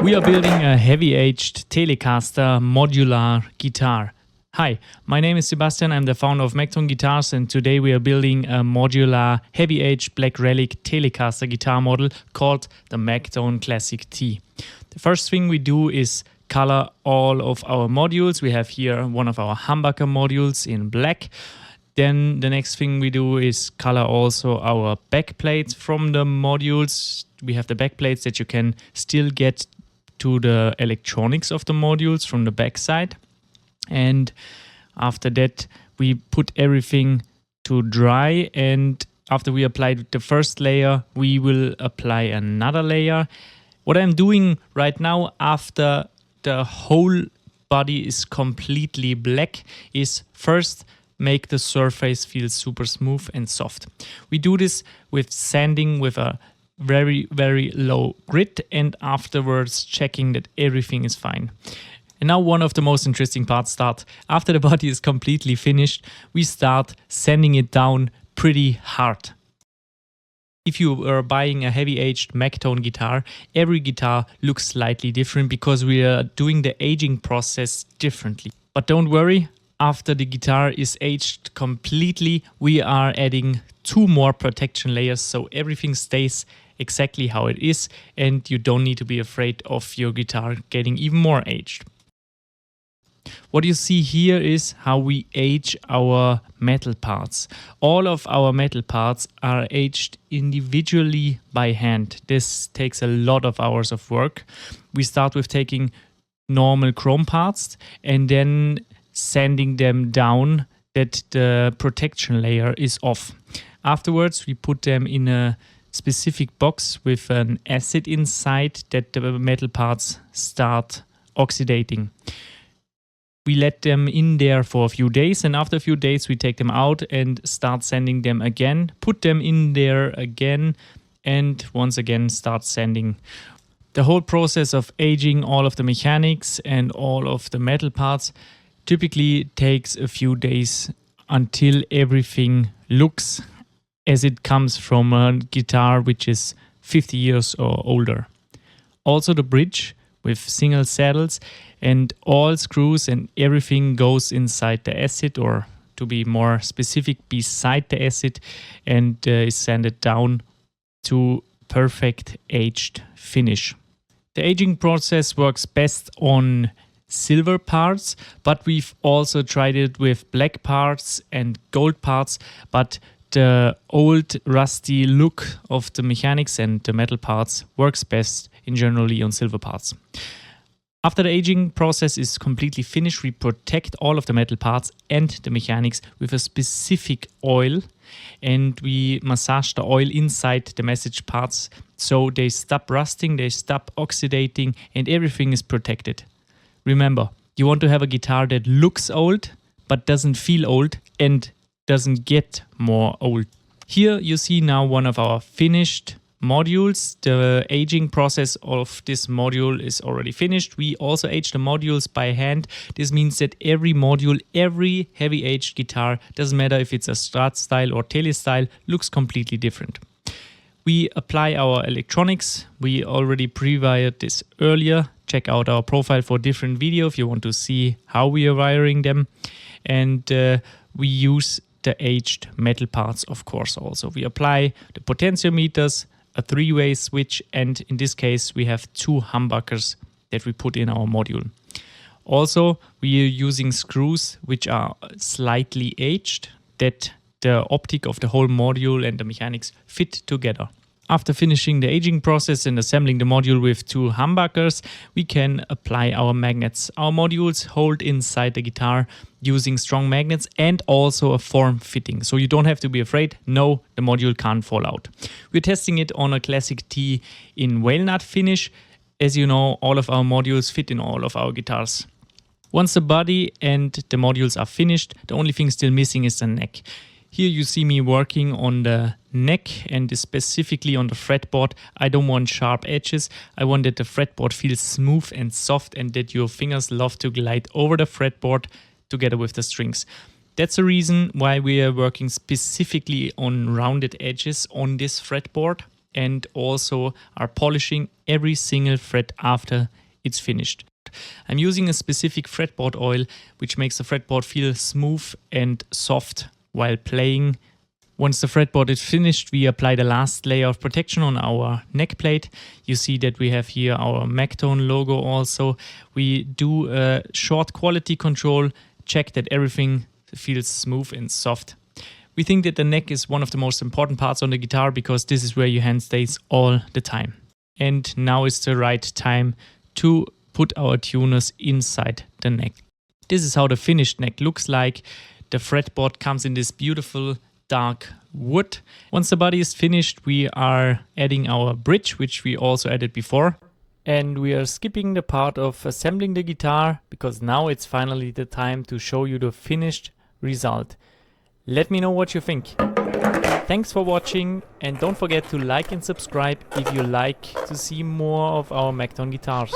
We are building a heavy-aged Telecaster modular guitar. Hi, my name is Sebastian, I'm the founder of MagTone Guitars, and today we are building a modular heavy-aged black Relic Telecaster guitar model called the MagTone Classic-T. The first thing we do is color all of our modules. We have here one of our humbucker modules in black. Then the next thing we do is color also our backplates from the modules. We have the backplates that you can still get to the electronics of the modules from the back side. And after that, we put everything to dry. And after we applied the first layer, we will apply another layer. What I'm doing right now, after the whole body is completely black, is first make the surface feel super smooth and soft. We do this with sanding with a very, very low grit, and afterwards checking that everything is fine. And now one of the most interesting parts starts. After the body is completely finished, we start sanding it down pretty hard. If you are buying a heavy-aged MagTone guitar, every guitar looks slightly different because we are doing the aging process differently. But don't worry, after the guitar is aged completely, we are adding 2 more protection layers so everything stays exactly how it is and you don't need to be afraid of your guitar getting even more aged. What you see here is how we age our metal parts. All of our metal parts are aged individually by hand. This takes a lot of hours of work. We start with taking normal chrome parts and then sanding them down that the protection layer is off. Afterwards, we put them in a specific box with an acid inside that the metal parts start oxidating. We let them in there for a few days, and after a few days we take them out and start sanding them again, put them in there again, and once again start sanding. The whole process of aging all of the mechanics and all of the metal parts typically takes a few days until everything looks as it comes from a guitar which is 50 years or older. Also the bridge with single saddles and all screws and everything goes inside the acid, or to be more specific, beside the acid, and is sanded down to perfect aged finish. The aging process works best on silver parts, but we've also tried it with black parts and gold parts, but the old rusty look of the mechanics and the metal parts works best in generally on silver parts. After the aging process is completely finished, we protect all of the metal parts and the mechanics with a specific oil, and we massage the oil inside the message parts so they stop rusting, they stop oxidating, and everything is protected. Remember, you want to have a guitar that looks old but doesn't feel old and doesn't get more old. Here you see now one of our finished modules. The aging process of this module is already finished. We also age the modules by hand. This means that every module, every heavy aged guitar, doesn't matter if it's a Strat style or Tele style, looks completely different. We apply our electronics. We already pre-wired this earlier. Check out our profile for different video if you want to see how we are wiring them. And we use the aged metal parts, of course, also. We apply the potentiometers, a 3-way switch, and in this case we have 2 humbuckers that we put in our module. Also, we are using screws which are slightly aged, that the optic of the whole module and the mechanics fit together. After finishing the aging process and assembling the module with 2 humbuckers, we can apply our magnets. Our modules hold inside the guitar using strong magnets and also a form fitting. So you don't have to be afraid. No, the module can't fall out. We're testing it on a Classic-T in walnut finish. As you know, all of our modules fit in all of our guitars. Once the body and the modules are finished, the only thing still missing is the neck. Here you see me working on the neck and specifically on the fretboard. I don't want sharp edges. I want that the fretboard feels smooth and soft and that your fingers love to glide over the fretboard together with the strings. That's the reason why we are working specifically on rounded edges on this fretboard. and also are polishing every single fret after it's finished. I'm using a specific fretboard oil which makes the fretboard feel smooth and soft while playing. Once the fretboard is finished, we apply the last layer of protection on our neck plate. You see that we have here our MagTone logo also. We do a short quality control, check that everything feels smooth and soft. We think that the neck is one of the most important parts on the guitar because this is where your hand stays all the time. And now is the right time to put our tuners inside the neck. This is how the finished neck looks like. The fretboard comes in this beautiful dark wood. Once the body is finished, we are adding our bridge, which we also added before. And we are skipping the part of assembling the guitar because now it's finally the time to show you the finished result. Let me know what you think. Thanks for watching, and don't forget to like and subscribe if you like to see more of our MagTone guitars.